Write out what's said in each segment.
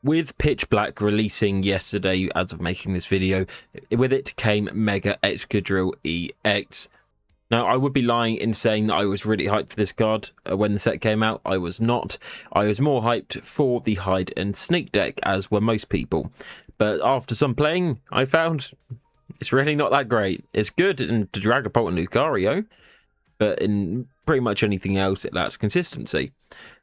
With Pitch Black releasing yesterday as of making this video, with it came Mega Excadrill EX. Now, I would be lying in saying that I was really hyped for this card when the set came out. I was not. I was more hyped for the hide and sneak deck, as were most people. But after some playing, I found it's really not that great. It's good to Dragapult and Lucario, but in pretty much anything else, it lacks consistency.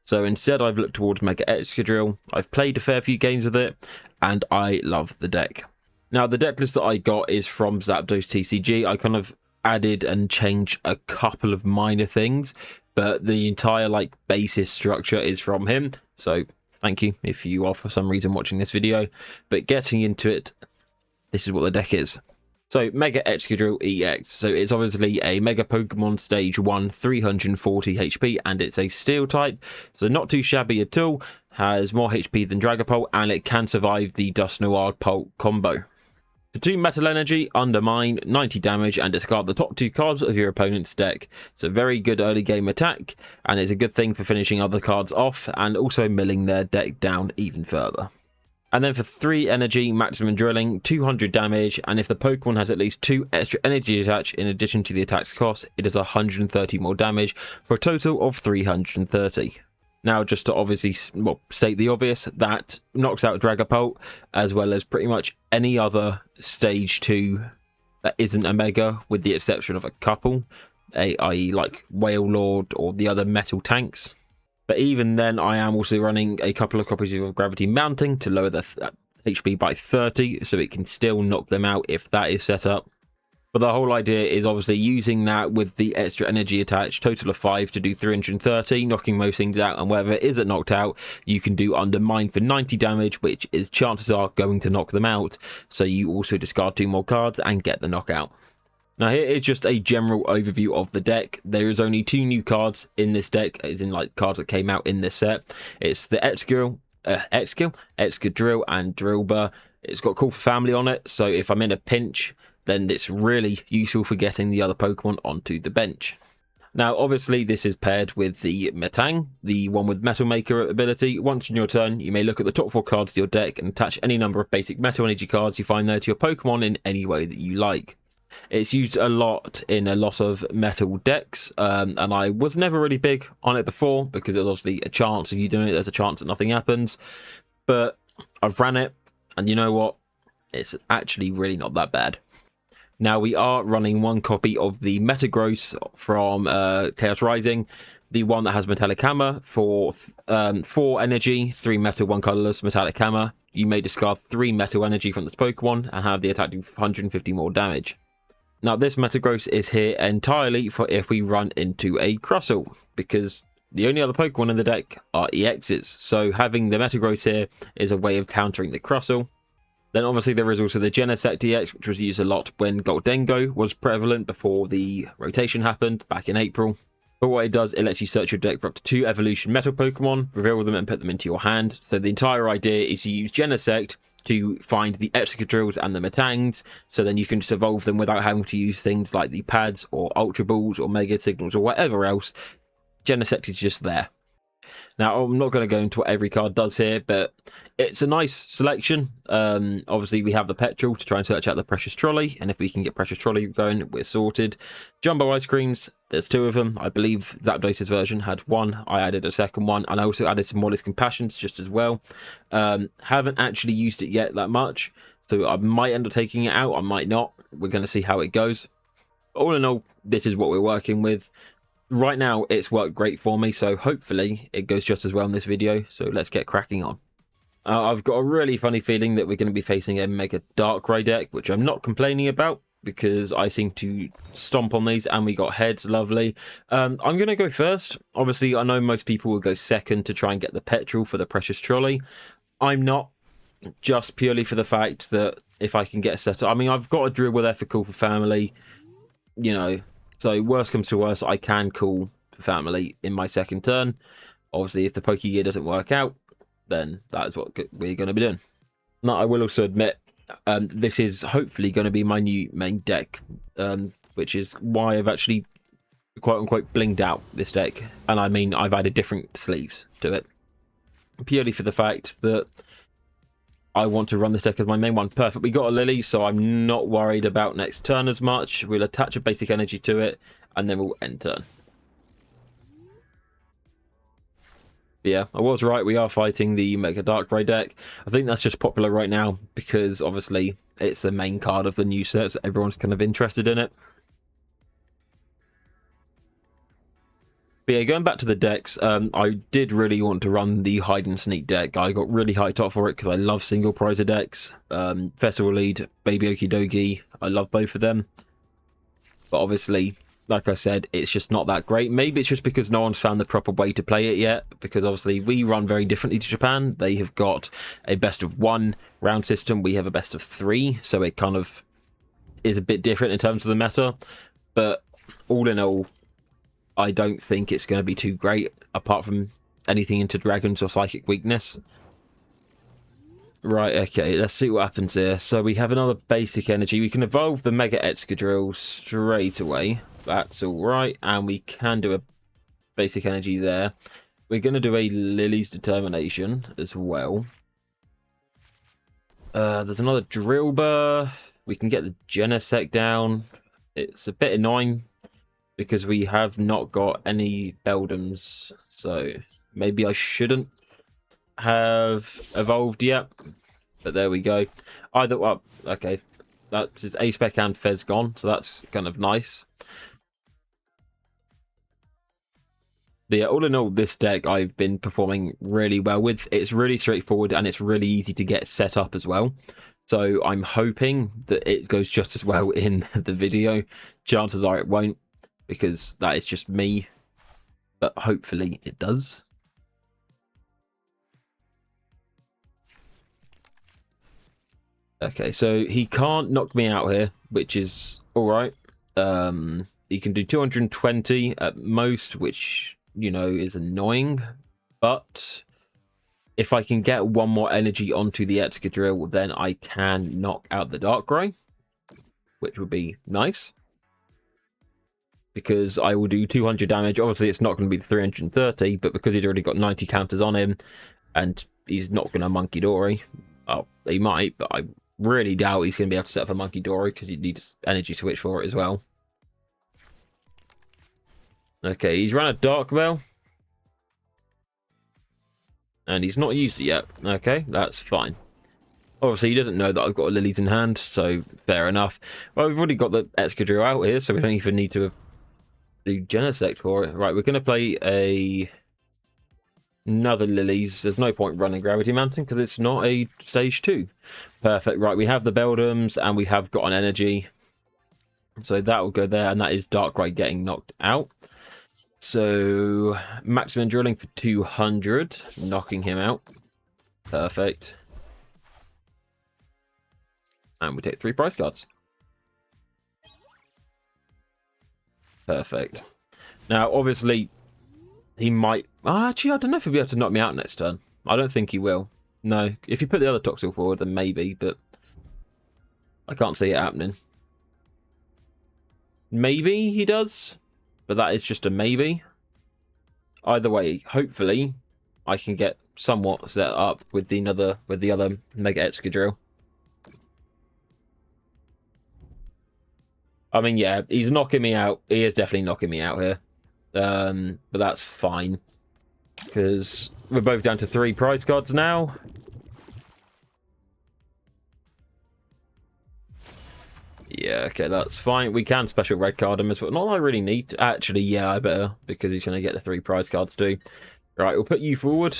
So instead, I've looked towards Mega Excadrill. I've played a fair few games with it, and I love the deck. Now, the deck list that I got is from Zapdos TCG. I kind of added and changed a couple of minor things, but the entire basis structure is from him. So thank you if you are for some reason watching this video. But getting into it, this is what the deck is. So, Mega Excadrill EX. So, it's obviously a Mega Pokemon Stage 1, 340 HP, and it's a Steel type. So, not too shabby at all. Has more HP than Dragapult, and it can survive the Dust Noir Pult combo. For 2 Metal Energy, Undermine, 90 damage, and discard the top 2 cards of your opponent's deck. It's a very good early game attack, and it's a good thing for finishing other cards off, and also milling their deck down even further. And then for 3 energy, maximum drilling, 200 damage, and if the Pokemon has at least 2 extra energy attached in addition to the attack's cost, it does 130 more damage for a total of 330. Now, just to obviously state the obvious, that knocks out Dragapult, as well as pretty much any other Stage 2 that isn't a Mega, with the exception of a couple, i.e. like Whale Lord or the other metal tanks. But even then, I am also running a couple of copies of Gravity Mountain to lower the HP by 30, so it can still knock them out if that is set up. But the whole idea is obviously using that with the extra energy attached, total of 5 to do 330, knocking most things out, and wherever it isn't knocked out, you can do Undermine for 90 damage, which is chances are going to knock them out, so you also discard 2 more cards and get the knockout. Now, here is just a general overview of the deck. There is only 2 new cards in this deck, as in cards that came out in this set. It's the Excadrill, and Drilbur. It's got Call for Family on it, so if I'm in a pinch, then it's really useful for getting the other Pokemon onto the bench. Now, obviously, this is paired with the Metang, the one with Metal Maker ability. Once in your turn, you may look at the top 4 cards of your deck and attach any number of basic Metal Energy cards you find there to your Pokemon in any way that you like. It's used a lot in a lot of metal decks, and I was never really big on it before because there's obviously a chance of you doing it, there's a chance that nothing happens. But I've ran it, and you know what? It's actually really not that bad. Now, we are running 1 copy of the Metagross from Chaos Rising, the one that has Metallic Hammer for 4 energy, 3 metal, 1 colorless Metallic Hammer. You may discard 3 metal energy from this Pokemon and have the attack do 150 more damage. Now, this Metagross is here entirely for if we run into a Crustle, because the only other Pokemon in the deck are EXs, so having the Metagross here is a way of countering the Crustle. Then obviously there is also the Genesect EX, which was used a lot when Goldengo was prevalent before the rotation happened back in April. But what it does, it lets you search your deck for up to 2 evolution metal Pokemon, reveal them and put them into your hand. So the entire idea is you use Genesect to find the Excadrills and the Metangs, so then you can just evolve them without having to use things like the pads or Ultra Balls or Mega Signals or whatever else. Genesect is just there. Now, I'm not going to go into what every card does here, but it's a nice selection. Obviously, we have the Petrel to try and search out the Precious Trolley, and if we can get Precious Trolley going, we're sorted. Jumbo Ice Creams, there's 2 of them. I believe Zapdos' version had 1. I added a second one, and I also added some Wallis Compassions just as well. Haven't actually used it yet that much, so I might end up taking it out, I might not. We're going to see how it goes. All in all, this is what we're working with. Right now, it's worked great for me, so hopefully it goes just as well in this video. So let's get cracking on. I've got a really funny feeling that we're going to be facing a Mega Darkrai deck, which I'm not complaining about because I seem to stomp on these, and we got heads, lovely. I'm going to go first. Obviously, I know most people will go second to try and get the Petrel for the Precious Trolley. I'm not, just purely for the fact that if I can get a set up, I mean, I've got a Drilbur there for Call for Family, you know. So worst comes to worst, I can call for Family in my second turn. Obviously, if the Pokégear doesn't work out, then that is what we're going to be doing. Now, I will also admit, this is hopefully going to be my new main deck, which is why I've actually quote-unquote blinged out this deck. And I mean, I've added different sleeves to it. Purely for the fact that I want to run this deck as my main one. Perfect. We got a Lillie, so I'm not worried about next turn as much. We'll attach a basic energy to it, and then we'll end turn. Yeah, I was right. We are fighting the Mega Darkrai deck. I think that's just popular right now because obviously it's the main card of the new set, so everyone's kind of interested in it. But yeah, going back to the decks, I did really want to run the Hide and Sneak deck. I got really hyped up for it because I love single prizer decks. Festival Lead, Baby Okidogi, I love both of them. But obviously, like I said, it's just not that great. Maybe it's just because no one's found the proper way to play it yet, because obviously we run very differently to Japan. They have got a best of 1 round system. We have a best of 3, so it kind of is a bit different in terms of the meta. But all in all, I don't think it's going to be too great, apart from anything into Dragons or Psychic Weakness. Right, okay, let's see what happens here. So we have another basic energy. We can evolve the Mega Excadrill straight away. That's alright, and we can do a basic energy there. We're going to do a Lillie's Determination as well. There's another Drilbur. We can get the Genesect down. It's a bit annoying because we have not got any Beldums, so maybe I shouldn't have evolved yet. But there we go. Either well, okay, that's his A-Spec and Fez gone, so that's kind of nice. But yeah, all in all, this deck I've been performing really well with. It's really straightforward and it's really easy to get set up as well. So I'm hoping that it goes just as well in the video. Chances are it won't, because that is just me, but hopefully it does. Okay, so he can't knock me out here, which is alright. He can do 220 at most, which, you know, is annoying, but if I can get one more energy onto the Excadrill, then I can knock out the Darkrai, which would be nice, because I will do 200 damage. Obviously, it's not going to be the 330, but because he's already got 90 counters on him, and he's not going to Monkey Dory. Oh, he might, but I really doubt he's going to be able to set up a Monkey Dory, because you need energy switch for it as well. Okay, he's run a Dark Bell, and he's not used it yet. Okay, that's fine. Obviously, he doesn't know that I've got a Lillie's in hand, so fair enough. Well, we've already got the Excadrill out here, so we don't even need to do Genesect for it. Right, we're going to play another Lillie's. There's no point running Gravity Mountain because it's not a stage 2. Perfect. Right, we have the Beldums and we have got an energy, so that will go there, and that is Darkrai getting knocked out. So maximum drilling for 200, knocking him out. Perfect. And we take 3 prize cards. Perfect. Now, obviously, he might... actually, I don't know if he'll be able to knock me out next turn. I don't think he will. No, if you put the other Toxel forward, then maybe, but I can't see it happening. Maybe he does, but that is just a maybe. Either way, hopefully, I can get somewhat set up with the other Mega Excadrill. I mean, yeah, he's knocking me out. He is definitely knocking me out here. But that's fine, because we're both down to 3 prize cards now. Yeah, okay, that's fine. We can special red card him as well. Not that I really need to. Actually, yeah, I better, because he's going to get the 3 prize cards too. Right, we'll put you forward.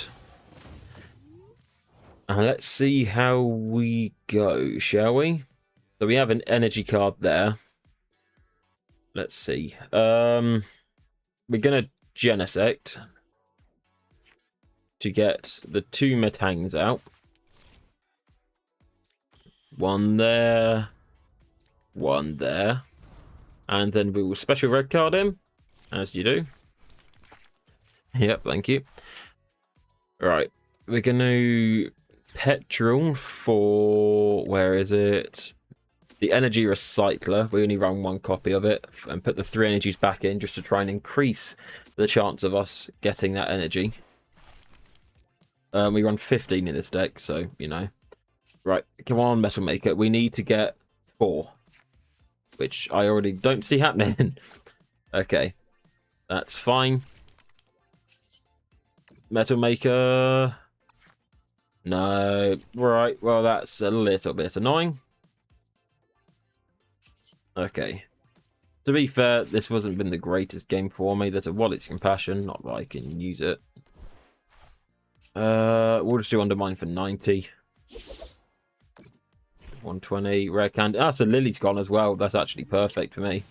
And let's see how we go, shall we? So we have an energy card there. Let's see. We're going to Genesect to get the 2 Metangs out. 1 there. 1 there. And then we will special red card him, as you do. Yep, thank you. Right, we're going to Petrel for... where is it? The Energy Recycler. We only run 1 copy of it, and put the 3 energies back in just to try and increase the chance of us getting that energy. We run 15 in this deck, so, you know. Right, come on, Metal Maker. We need to get 4. Which I already don't see happening. Okay. That's fine. Metal Maker. No. Right, well, that's a little bit annoying. Okay. To be fair, this wasn't been the greatest game for me. There's a Wallet's Compassion, not that I can use it. We'll just do Undermine for 90. 120. Rare Candy. Ah, so Lillie's gone as well. That's actually perfect for me.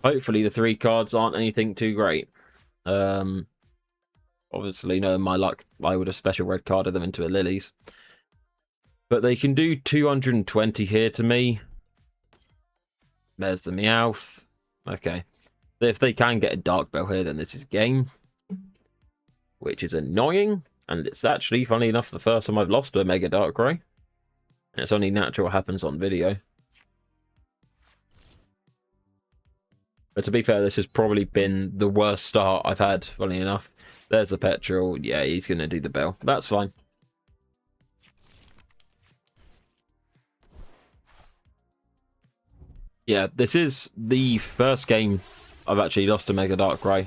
Hopefully the 3 cards aren't anything too great. Obviously, no, my luck, I would have special red carded them into a Lillie's. But they can do 220 here to me. There's the Meowth. Okay. If they can get a Dark Bell here, then this is game. Which is annoying. And it's actually, funny enough, the first time I've lost to a Mega Darkrai. And it's only natural what happens on video. But to be fair, this has probably been the worst start I've had, funny enough. There's the Petrel. Yeah, he's going to do the bell. That's fine. Yeah, this is the first game I've actually lost to Mega Darkrai.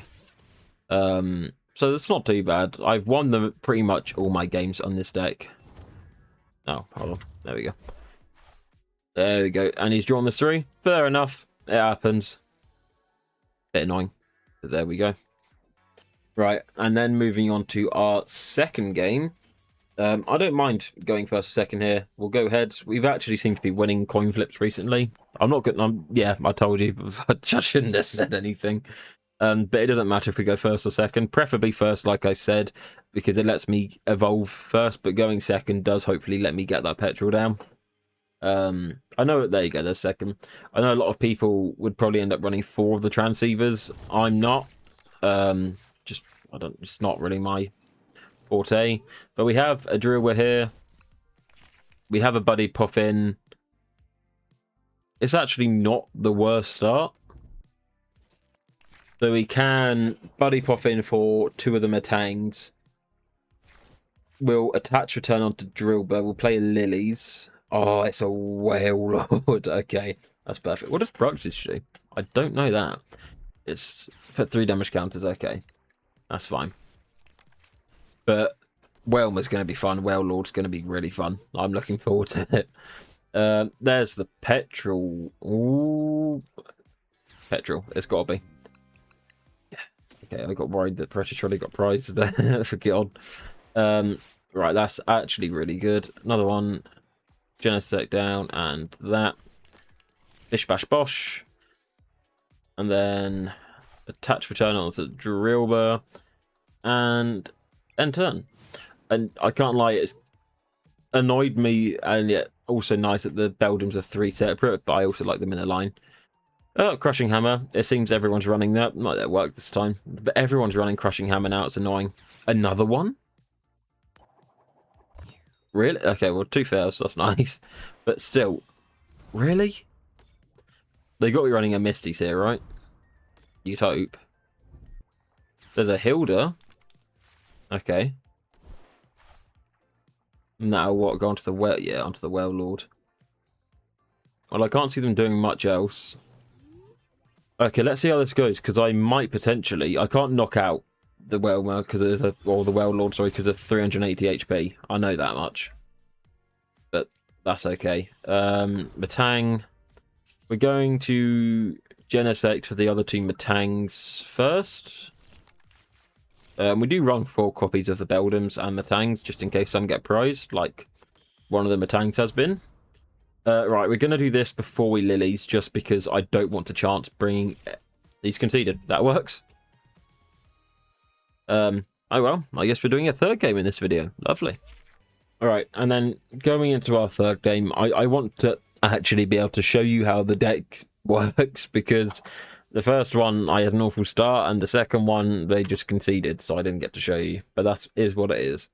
So it's not too bad. I've won pretty much all my games on this deck. Oh, hold on. There we go. There we go. And he's drawn the 3. Fair enough. It happens. Bit annoying. But there we go. Right, and then moving on to our second game. I don't mind going first or second here. We'll go heads. We've actually seemed to be winning coin flips recently. I'm not good. Yeah, I told you. I shouldn't have said anything. But it doesn't matter if we go first or second. Preferably first, like I said, because it lets me evolve first. But going second does hopefully let me get that Petrel down. I know. There you go. There's second. I know a lot of people would probably end up running 4 of the Transceivers. I'm not. It's not really my forte. But we have a Drilbur here. We have a Buddy Poffin. It's actually not the worst start. So we can Buddy Poffin for 2 of the Metangs. We'll attach return onto Drilbur. We'll play Lillie's. Oh, it's a Whale Lord. Okay, that's perfect. What does Bruxis do? I don't know that. It's put 3 damage counters. Okay. That's fine. But Whelmer's going to be fun. Whale Lord's going to be really fun. I'm looking forward to it. There's the Petrel. Ooh. Petrel. It's got to be. Yeah. Okay, I got worried that Precious Trolley got prizes there. For God. Right, that's actually really good. Another one. Genesect down and that. Bish Bash Bosh. And then attach return onto Drilbur and end turn. And I can't lie, it's annoyed me, and yet also nice that the Beldums are 3 separate, but I also like them in a line. Crushing Hammer. It seems everyone's running that. Might that work this time, but everyone's running Crushing Hammer now. It's annoying. Another one? Really? Okay, well, 2 fails. That's nice, but still, really? They got to be running a Misty's here, right? You'd hope. There's a Hilda. Okay. Now what? Go onto the well. Yeah, onto the Well Lord. Well, I can't see them doing much else. Okay, let's see how this goes, because I might potentially. I can't knock out the Whelmer because there's the Well Lord. Sorry, because of 380 HP. I know that much. But that's okay. Metang. We're going to Genesect for the other 2 Metangs first. We do run 4 copies of the Beldums and Metangs, just in case some get prized, like one of the Metangs has been. Right, we're going to do this before we Lillies, just because I don't want to chance bringing these conceded. That works. Oh well, I guess we're doing a 3rd game in this video. Lovely. Alright, and then going into our 3rd game, I want to actually be able to show you how the deck works, because the first one I had an awful start, and the second one they just conceded, so I didn't get to show you. But that is what it is.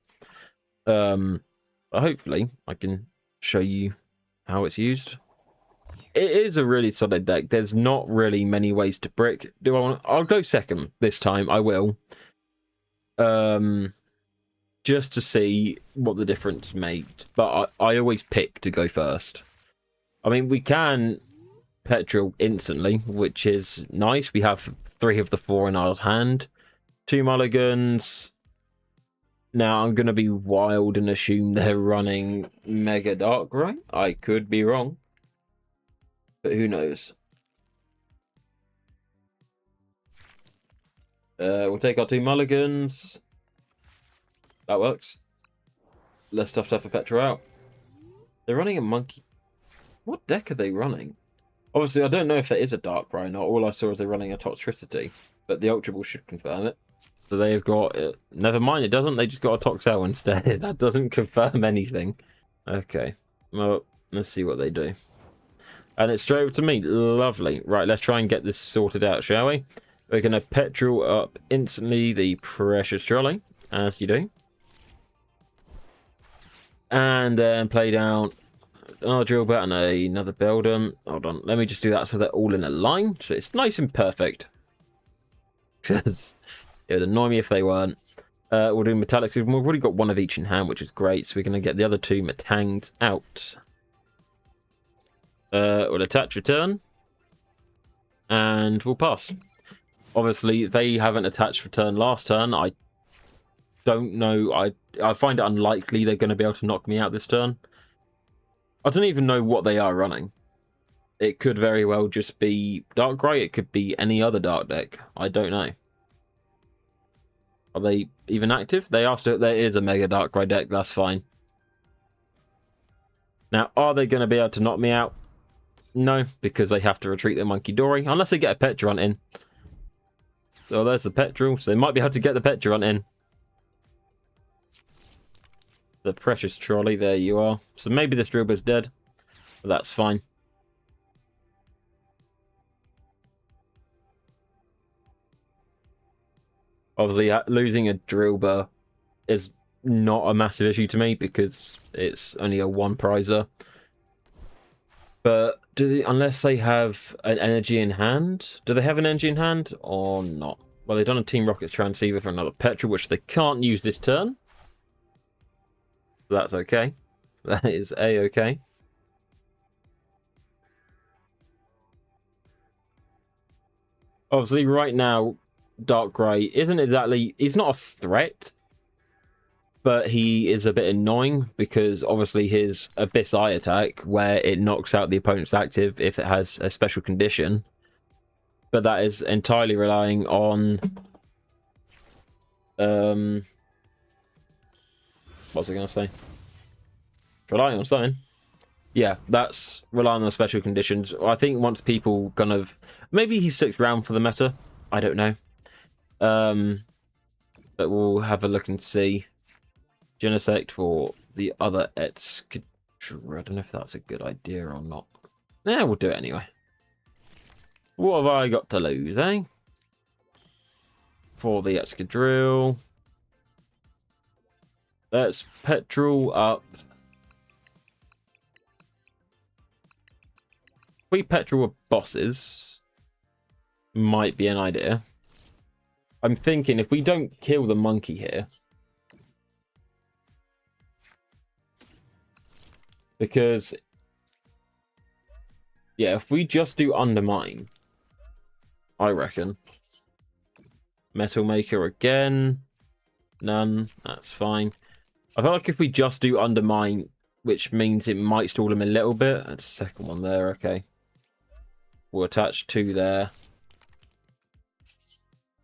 But hopefully I can show you how it's used. It is a really solid deck. There's not really many ways to brick. I'll go second this time. I will. just to see what the difference made. But I always pick to go first. I mean, we can Petrel instantly, which is nice. We have 3 of the 4 in our hand. 2 mulligans. Now, I'm going to be wild and assume they're running Mega Darkrai. I could be wrong. But who knows? We'll take our 2 mulligans. That works. Less tough for Petrel out. They're running a monkey. What deck are they running? Obviously, I don't know if it is a Darkrai or not. All I saw is they're running a Toxtricity. But the Ultra Ball should confirm it. So they've got... never mind, it doesn't. They just got a Toxel instead. That doesn't confirm anything. Okay. Well, let's see what they do. And it's straight over to me. Lovely. Right, let's try and get this sorted out, shall we? We're going to Petrel up instantly the Precious Trolley, as you do. And then play down another Drilbur and another Beldum. Hold on, let me just do that so they're all in a line. So it's nice and perfect. Because it would annoy me if they weren't. We'll do Metallics. We've already got 1 of each in hand, which is great. So we're going to get the other 2 Metangs out. We'll attach return. And we'll pass. Obviously, they haven't attached return last turn. I don't know. I find it unlikely they're going to be able to knock me out this turn. I don't even know what they are running. It could very well just be Darkrai. It could be any other Dark deck. I don't know. Are they even active? They asked it. There is a Mega Darkrai deck. That's fine. Now, are they going to be able to knock me out? No, because they have to retreat their Monkey Dory. Unless they get a Petrel in. So there's the Petrel. So they might be able to get the Petrel in. The Precious Trolley, there you are. So maybe this Drilbur's dead. But that's fine. Obviously, losing a Drilbur is not a massive issue to me because it's only a 1 prizer. But unless they have an energy in hand, do they have an energy in hand or not? Well, they've done a Team Rocket's Transceiver for another Petrel, which they can't use this turn. That's okay. That is A-okay. Obviously, right now, Darkrai isn't exactly... He's not a threat, but he is a bit annoying because obviously his Abyss Eye attack, where it knocks out the opponent's active if it has a special condition, but that is entirely relying on... What's I going to say? Relying on something. Yeah, that's relying on special conditions. I think once people kind of... Maybe he sticks around for the meta. I don't know. But we'll have a look and see. Genesect for the other Excadrill. I don't know if that's a good idea or not. Yeah, we'll do it anyway. What have I got to lose, eh? For the Excadrill. Let's Petrel up. We Petrel with bosses. Might be an idea. I'm thinking if we don't kill the monkey here. Because... yeah, if we just do Undermine. I reckon. Metal Maker again. None. That's fine. I feel like if we just do Undermine, which means it might stall him a little bit. That's the second one there, okay. We'll attach 2 there.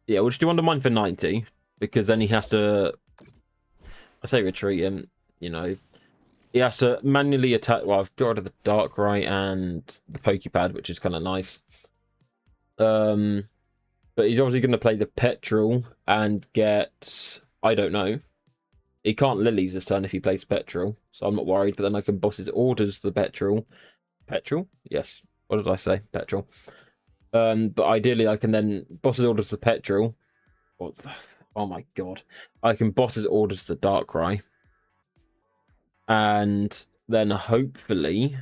Yeah, we'll just do Undermine for 90, because then he has to... I say retreat him, you know. He has to manually attack... Well, I've got rid of the Darkrai and the Pokepad, which is kind of nice. But he's obviously going to play the Petrel and get... I don't know. He can't Lillies this turn if he plays Petrel, so I'm not worried. But then I can boss his orders to the Petrel. Petrel? Yes. What did I say? Petrel. But ideally, I can then boss his orders to Petrel. Oh my god! I can boss his orders to Darkrai, and then hopefully,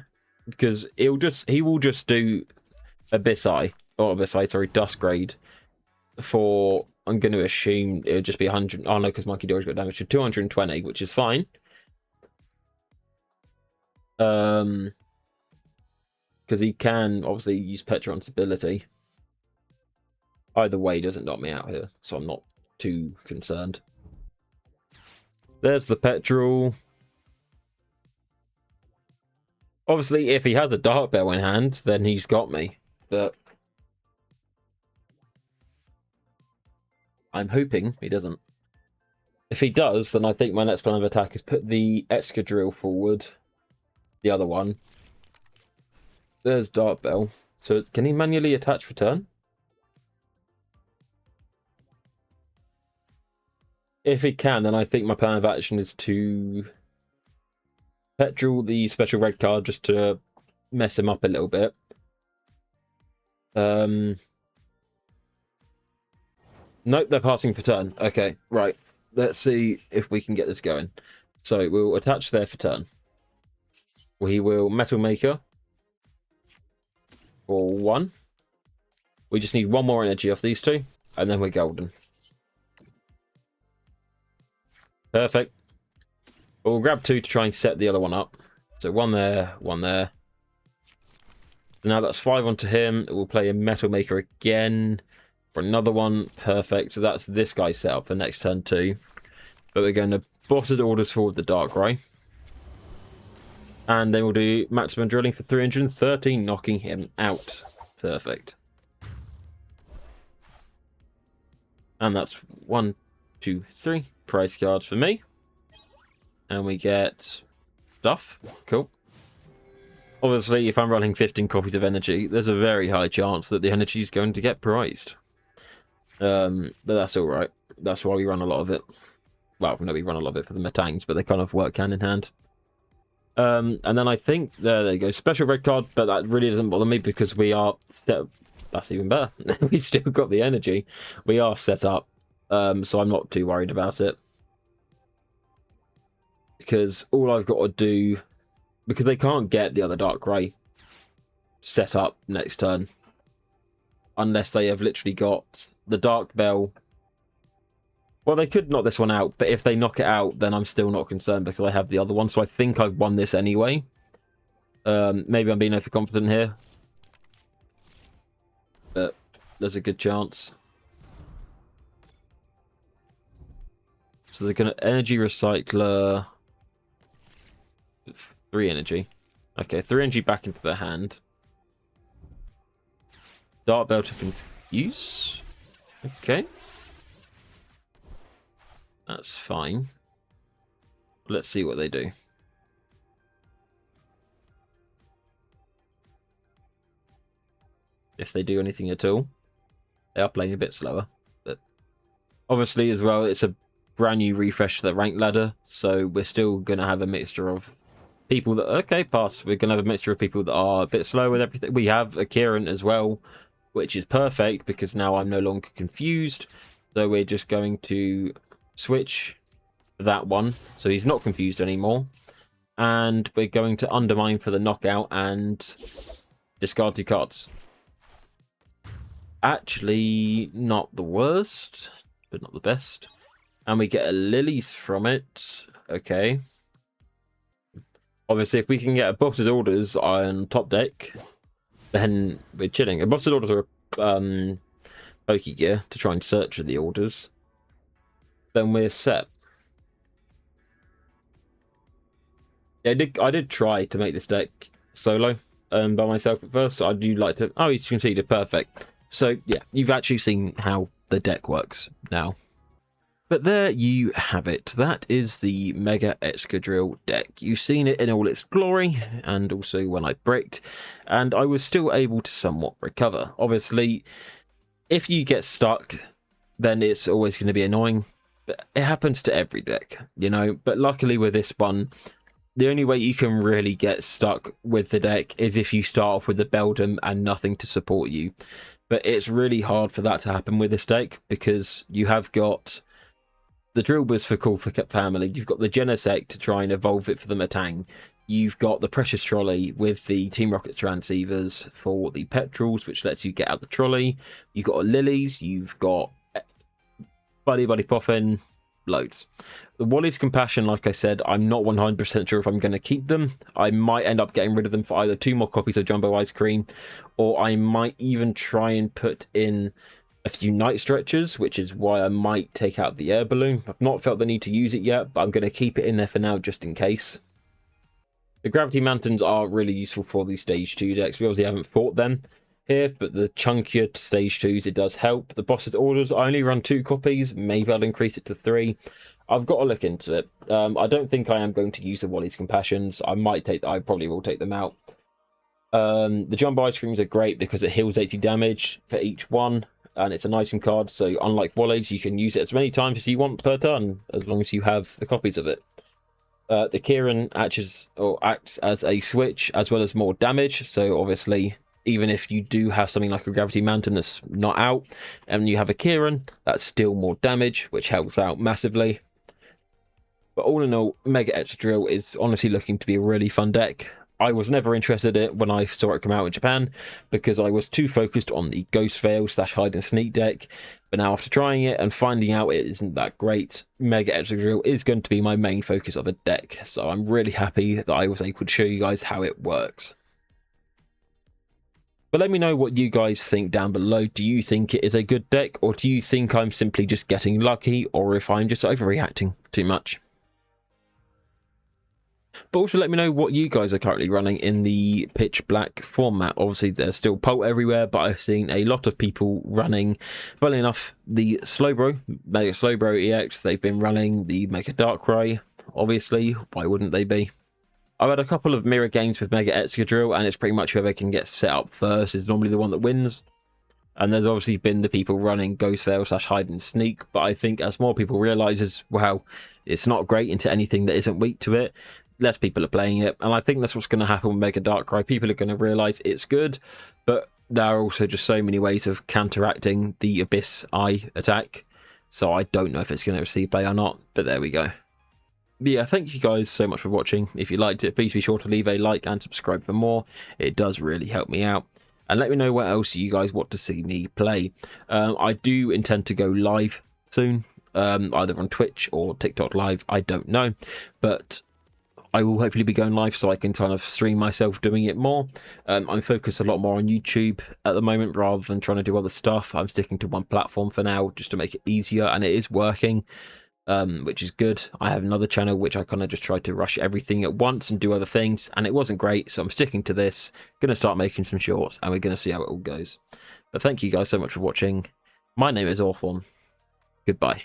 because he will just do Abyss Eye, or Abyss Eye, sorry, Duskgrade for I'm going to assume it would just be 100. Oh no, because Monkey Dory's got damage to 220, which is fine. Because he can obviously use Petrel on stability. Either way, he doesn't knock me out here, so I'm not too concerned. There's the Petrel. Obviously, if he has a Dark Bell in hand, then he's got me. But I'm hoping he doesn't. If he does, then I think my next plan of attack is put the Excadrill forward. The other one. There's Dark Bell. So can he manually attach for turn? If he can, then I think my plan of action is to Petrel the special red card just to mess him up a little bit. Nope, they're passing for turn. Okay, right. Let's see if we can get this going. So we'll attach there for turn. We will Metal Maker for 1. We just need 1 more energy off these 2, and then we're golden. Perfect. We'll grab 2 to try and set the other one up. So 1 there, 1 there. So now that's 5 onto him. We'll play a Metal Maker again for another one. Perfect. So that's this guy set up for next turn too. But we're going to Botted Orders forward the Darkrai. And then we'll do maximum drilling for 313, knocking him out. Perfect. And that's 1, 2, 3 price cards for me. And we get stuff. Cool. Obviously, if I'm running 15 copies of energy, there's a very high chance that the energy is going to get prized. But that's alright. That's why we run a lot of it. Well, no, we run a lot of it for the Metangs, but they kind of work hand in hand. And then I think, there you go, special red card, but that really doesn't bother me because we are set. That's even better. We still got the energy. We are set up, so I'm not too worried about it. Because all I've got to do, because they can't get the other Darkrai set up next turn, unless they have literally got the Dark Bell. Well, they could knock this one out, but if they knock it out, then I'm still not concerned because I have the other one. So I think I've won this anyway. Maybe I'm being overconfident here. But there's a good chance. So they're going to Energy Recycler. 3 energy. Okay, 3 energy back into their hand. Dark Bell to confuse. Okay. That's fine. Let's see what they do. If they do anything at all. They are playing a bit slower. But obviously as well, it's a brand new refresh to the rank ladder. So we're still going to have a mixture of people that... Okay, pass. We're going to have a mixture of people that are a bit slow with everything. We have a Kieran as well, which is perfect because now I'm no longer confused. So we're just going to switch that one. So he's not confused anymore. And we're going to undermine for the knockout and discard 2 cards. Actually, not the worst, but not the best. And we get a Lillie from it. Okay. Obviously, if we can get a Botted Orders on top deck, then we're chilling. A Botted Orders are Pokégear to try and search for the orders. Then we're set. Yeah, I did try to make this deck solo by myself at first. So I do like to... Oh, he's conceded. Perfect. So, yeah, you've actually seen how the deck works now. But there you have it. That is the Mega Excadrill deck. You've seen it in all its glory, and also when I bricked, and I was still able to somewhat recover. Obviously, if you get stuck, then it's always going to be annoying. But it happens to every deck, you know. But luckily with this one, the only way you can really get stuck with the deck is if you start off with the Beldum and nothing to support you. But it's really hard for that to happen with this deck, because you have got the Drilburs for Cool for Family, you've got the Genesect to try and evolve it for the Metang, you've got the Precious Trolley with the Team Rocket Transceivers for the Petrels, which lets you get out the trolley, you've got Lillies, you've got Buddy-Buddy Poffin, loads. The Wally's Compassion, like I said, I'm not 100% sure if I'm going to keep them. I might end up getting rid of them for either 2 more copies of Jumbo Ice Cream, or I might even try and put in a few night stretchers, which is why I might take out the Air Balloon. I've not felt the need to use it yet, but I'm going to keep it in there for now just in case. The Gravity Mountains are really useful for these Stage 2 decks. We obviously haven't fought them here, but the chunkier Stage 2s, it does help. The Boss's Orders, I only run 2 copies. Maybe I'll increase it to 3. I've got to look into it. I don't think I am going to use the Wally's Compassions. I probably will take them out. The Jumbo Ice Creams are great because it heals 80 damage for each one, and it's an item card, so unlike Wally's, you can use it as many times as you want per turn, as long as you have the copies of it. The Kieran acts as a switch, as well as more damage, so obviously, even if you do have something like a Gravity Mountain that's not out, and you have a Kieran, that's still more damage, which helps out massively. But all in all, Mega Excadrill is honestly looking to be a really fun deck. I was never interested in it when I saw it come out in Japan, because I was too focused on the Ghost Veil / hide and sneak deck. But now after trying it and finding out it isn't that great, Mega Excadrill is going to be my main focus of a deck. So I'm really happy that I was able to show you guys how it works. But let me know what you guys think down below. Do you think it is a good deck, or do you think I'm simply just getting lucky, or if I'm just overreacting too much? But also let me know what you guys are currently running in the pitch black format. Obviously there's still Pult everywhere, but I've seen a lot of people running, funnily enough, the Slowbro, Mega Slowbro EX. They've been running the Mega Darkrai, obviously. Why wouldn't they be? I've had a couple of mirror games with Mega Excadrill, and it's pretty much whoever can get set up first is normally the one that wins. And there's obviously been the people running Ghost Veil / hide and sneak, but I think as more people realise, well, it's not great into anything that isn't weak to it, less people are playing it, and I think that's what's going to happen with Mega Darkrai. People are going to realise it's good, but there are also just so many ways of counteracting the Abyss Eye attack, so I don't know if it's going to receive play or not, but there we go. But yeah, thank you guys so much for watching. If you liked it, please be sure to leave a like and subscribe for more. It does really help me out. And let me know what else you guys want to see me play. I do intend to go live soon, either on Twitch or TikTok live, I don't know, but I will hopefully be going live so I can kind of stream myself doing it more. I'm focused a lot more on YouTube at the moment rather than trying to do other stuff. I'm sticking to one platform for now just to make it easier, and it is working, which is good. I have another channel which I kind of just tried to rush everything at once and do other things, and it wasn't great, so I'm sticking to this. Going to start making some shorts, and we're going to see how it all goes. But thank you guys so much for watching. My name is Orthon. Goodbye.